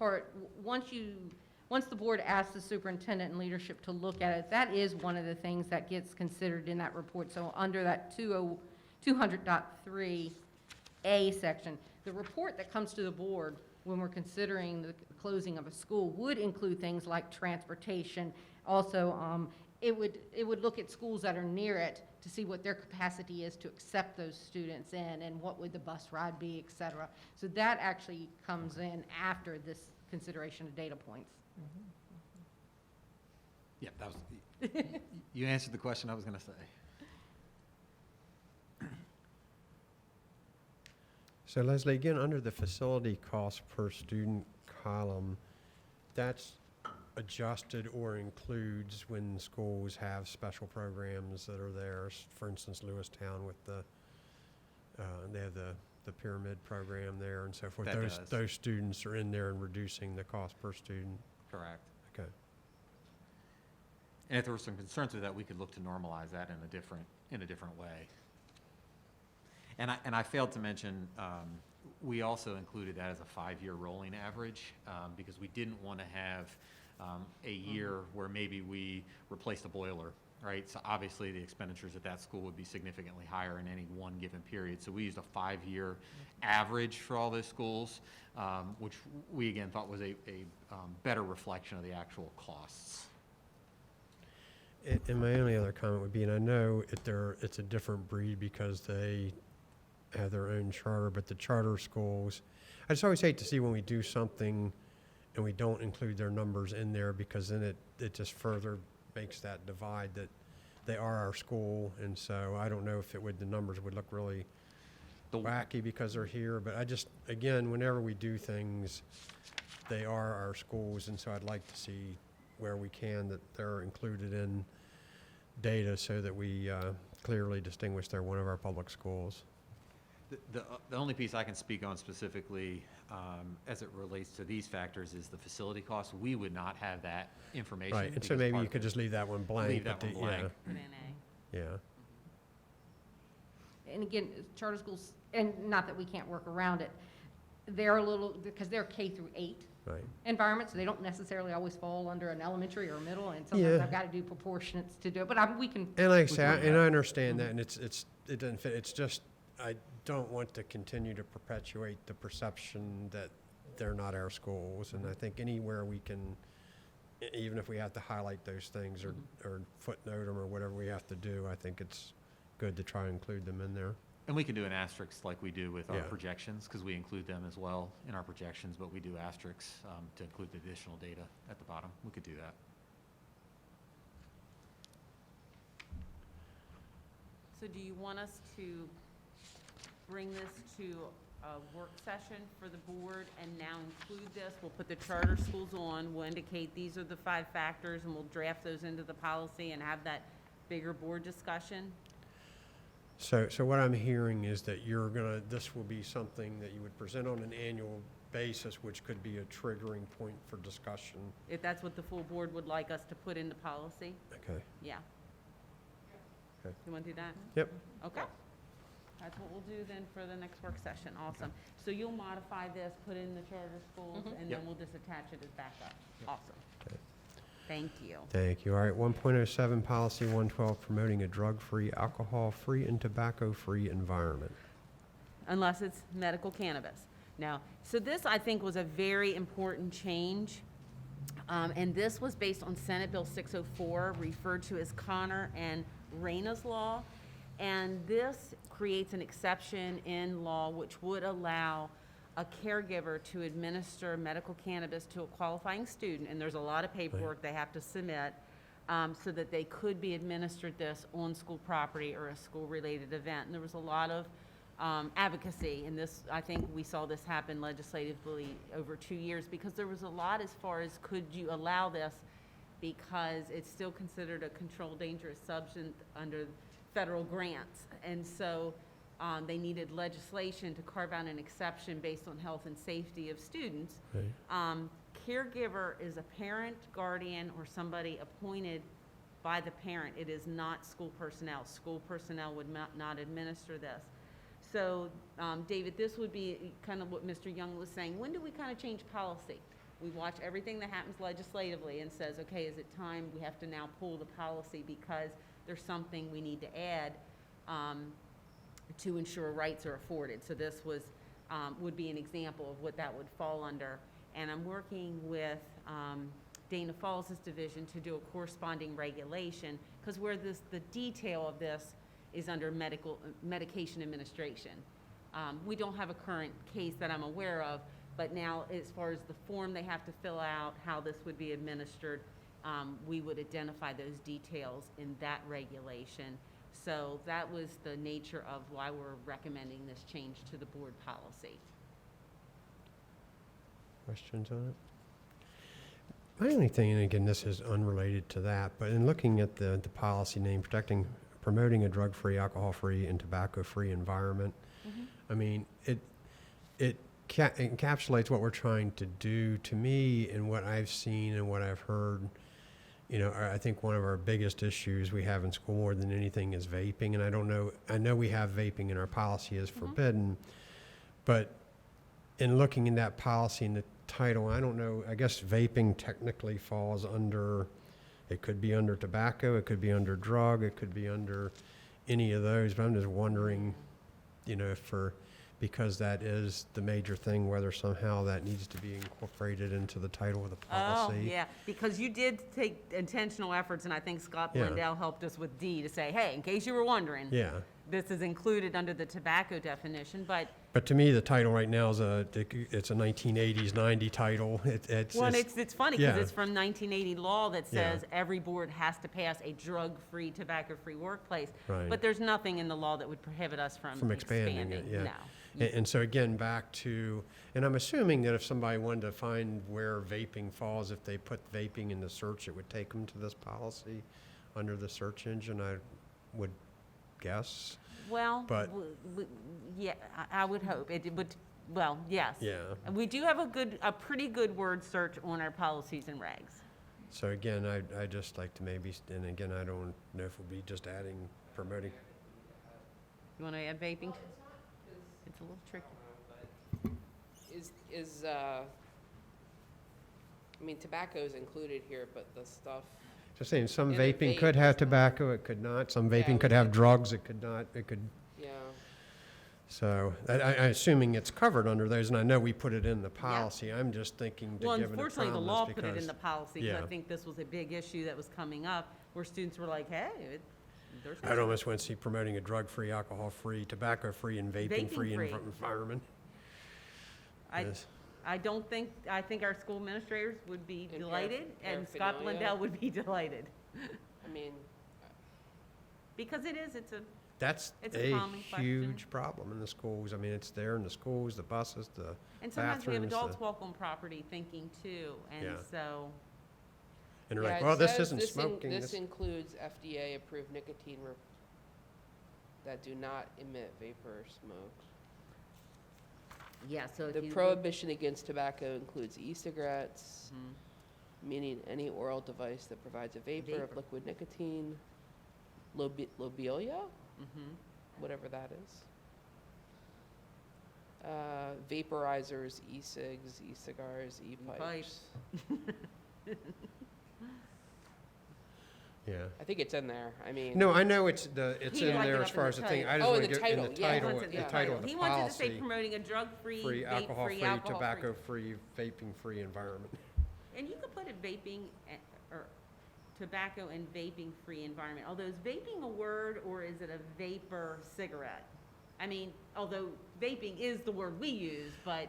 once the board asks the superintendent and leadership to look at it, that is one of the things that gets considered in that report. So under that 200.3A section, the report that comes to the board when we're considering the closing of a school would include things like transportation. Also, it would look at schools that are near it to see what their capacity is to accept those students in, and what would the bus ride be, et cetera. So that actually comes in after this consideration of data points. Yeah, that was, you answered the question I was going to say. So Leslie, again, under the facility cost per student column, that's adjusted or includes when schools have special programs that are there. For instance, Lewistown with they have the pyramid program there and so forth. That does. Those students are in there and reducing the cost per student. Correct. Okay. And if there were some concerns with that, we could look to normalize that in a different way. And I failed to mention, we also included that as a 5-year rolling average, because we didn't want to have a year where maybe we replaced a boiler, right? So obviously the expenditures at that school would be significantly higher in any one given period. So we used a 5-year average for all those schools, which we again thought was a better reflection of the actual costs. And my only other comment would be, and I know it's a different breed because they have their own charter, but the charter schools, I just always hate to see when we do something and we don't include their numbers in there, because then it just further makes that divide that they are our school. And so I don't know if the numbers would look really wacky because they're here, but I just, again, whenever we do things, they are our schools, and so I'd like to see where we can that they're included in data so that we clearly distinguish they're one of our public schools. The only piece I can speak on specifically as it relates to these factors is the facility costs. We would not have that information. Right, and so because maybe part you of could it- just leave that one blank. Leave that but one blank. Put in A. Yeah, And again, charter schools, and not that we can't work around it, they're a little, because they're K through 8 right. environments, so they don't necessarily always fall under an elementary or a middle, and sometimes Yeah. I've got to do proportionates to do it, but we can. And like I we say, can work and it out. I understand that, and it doesn't fit, it's just, I don't want to continue to perpetuate the perception that they're not our schools, and I think anywhere we can, even if we have to highlight those things or footnote them or whatever we have to do, I think it's good to try and include them in there. And we can do an asterisk like we do with our Yeah. projections, because we include them as well in our projections, but we do asterisks to include the additional data at the bottom. We could do that. So do you want us to bring this to a work session for the board and now include this? We'll put the charter schools on, we'll indicate these are the 5 factors, and we'll draft those into the policy and have that bigger board discussion? So what I'm hearing is that this will be something that you would present on an annual basis, which could be a triggering point for discussion. If that's what the full board would like us to put into policy? Okay. Yeah. Okay. You want to do that? Yep. Okay. That's what we'll do then for the next work session. Awesome. So you'll modify this, put in the charter schools, and Yep. then we'll just attach it as backup. Awesome. Okay. Thank you. Thank you. All right, 1.07, Policy 112, promoting a drug-free, alcohol-free, and tobacco-free environment. Unless it's medical cannabis. Now, so this, I think, was a very important change, and this was based on Senate Bill 604, referred to as Connor and Reyna's Law, and this creates an exception in law which would allow a caregiver to administer medical cannabis to a qualifying student, and there's a lot of paperwork they have to submit, so that they could be administered this on school property or a school-related event. And there was a lot of advocacy, and this, I think we saw this happen legislatively over 2 years, because there was a lot as far as could you allow this, because it's still considered a controlled dangerous substance under federal grants. And so they needed legislation to carve out an exception based on health and safety of students. Right. Caregiver is a parent, guardian, or somebody appointed by the parent. It is not school personnel. School personnel would not administer this. So, David, this would be kind of what Mr. Young was saying. When do we kind of change policy? We watch everything that happens legislatively and says, okay, is it time we have to now pull the policy because there's something we need to add to ensure rights are afforded. So this was, would be an example of what that would fall under. And I'm working with Dana Falls' division to do a corresponding regulation, because where the detail of this is under medication administration. We don't have a current case that I'm aware of, but now as far as the form they have to fill out, how this would be administered, we would identify those details in that regulation. So that was the nature of why we're recommending this change to the board policy. Questions on it? My only thing, and again, this is unrelated to that, but in looking at the policy name, promoting a drug-free, alcohol-free, and tobacco-free environment, I mean, it encapsulates what we're trying to do. To me, and what I've seen and what I've heard, you know, I think one of our biggest issues we have in school more than anything is vaping. And I know we have vaping in our policy as forbidden, but in looking in that policy in the title, I don't know, I guess vaping technically falls under, it could be under tobacco, it could be under drug, it could be under any of those, but I'm just wondering, you know, because that is the major thing, whether somehow that needs to be incorporated into the title of the policy. Oh, yeah, because you did take intentional efforts, and I think Scott Yeah. Blundell helped us with D to say, hey, in case you were wondering, Yeah, this is included under the tobacco definition, but but to me, the title right now is it's a 1980s, 90 title. It's well, and it's funny because yeah. it's from 1980 law that Yeah. says every board has to pass a drug-free, tobacco-free workplace. Right. But there's nothing in the law that would prohibit us from expanding it, yeah. No. And so again, back to, and I'm assuming that if somebody wanted to find where vaping falls, if they put vaping in the search, it would take them to this policy under the search engine, I would guess. Well, But- yeah, I would hope. It would, well, yes. Yeah. And we do have a pretty good word search on our policies and regs. So again, I just like to maybe, and again, I don't know if we'll be just adding, promoting. You want to add vaping? It's a little tricky. I mean, tobacco is included here, but the stuff, Just saying, some In a vaping vape could is have not- tobacco, it could not. Some Yeah, vaping we could have could- drugs, it could not, it could, yeah. so, I assuming it's covered under those, and I know we put it in the policy. I'm just thinking to Well, give it a unfortunately, the promise law put it in because- the policy, because yeah. I think this was a big issue that was coming up, where students were like, hey, there's. I'd almost want to see promoting a drug-free, alcohol-free, tobacco-free, and vaping-free Vaping-free. environment. I, Yes. I think our school administrators would be And delighted, and Scott paraphernalia. Blundell would be delighted. I mean, Because it's a, That's It's a a common question. huge problem in the schools. I mean, it's there in the schools, the buses, the and sometimes we have bathrooms, adults the- walk on property thinking too, and Yeah. so, and they're yeah, like, it well, this says isn't smoking. This includes FDA-approved nicotine that do not emit vapor or smoke. yeah, so if The you. prohibition against tobacco includes e-cigarettes, Mhm. meaning any oral device that provides a vapor of Vapor. liquid nicotine, lobelia, Mhm. whatever that is. Vaporizers, e-cigs, e-cigars, e-pipes. Yeah. I think it's in there. I mean. No, I know it's He in liked there it as up far in as the the thing. I title. just Oh, want in to the get in the title, yeah. He title, wants it in the title of the He wanted to say policy. promoting a drug-free, Free, vape-free, alcohol-free, alcohol-free. tobacco-free, vaping-free environment. And you could put it vaping, or tobacco and vaping-free environment. Although is vaping a word, or is it a vapor cigarette? I mean, although vaping is the word we use, but,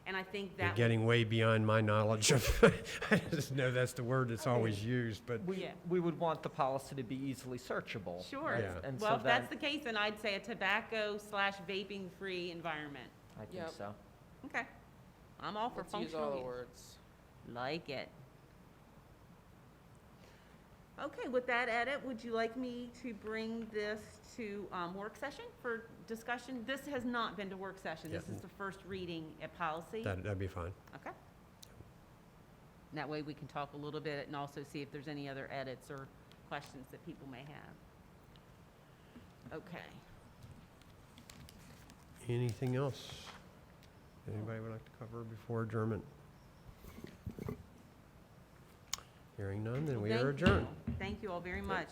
And I think You're that. getting way beyond my knowledge of, I just know that's the word that's always used, but Yeah. We would want the policy to be easily searchable. Sure. right? Yeah. And Well, so if that's then, the case, then I'd say a tobacco/vaping-free environment. I think Yep. so. Okay. I'm all for Let's use all functional the use. words. Like it. Okay, with that edit, would you like me to bring this to work session for discussion? This has not been to work session. This Yeah. is the first reading at policy. that'd be fine. Okay. And that way we can talk a little bit and also see if there's any other edits or questions that people may have. Okay. Anything else? Anybody would like to cover before adjournment? Hearing none, then we are Thank you. adjourned. Thank you all very much.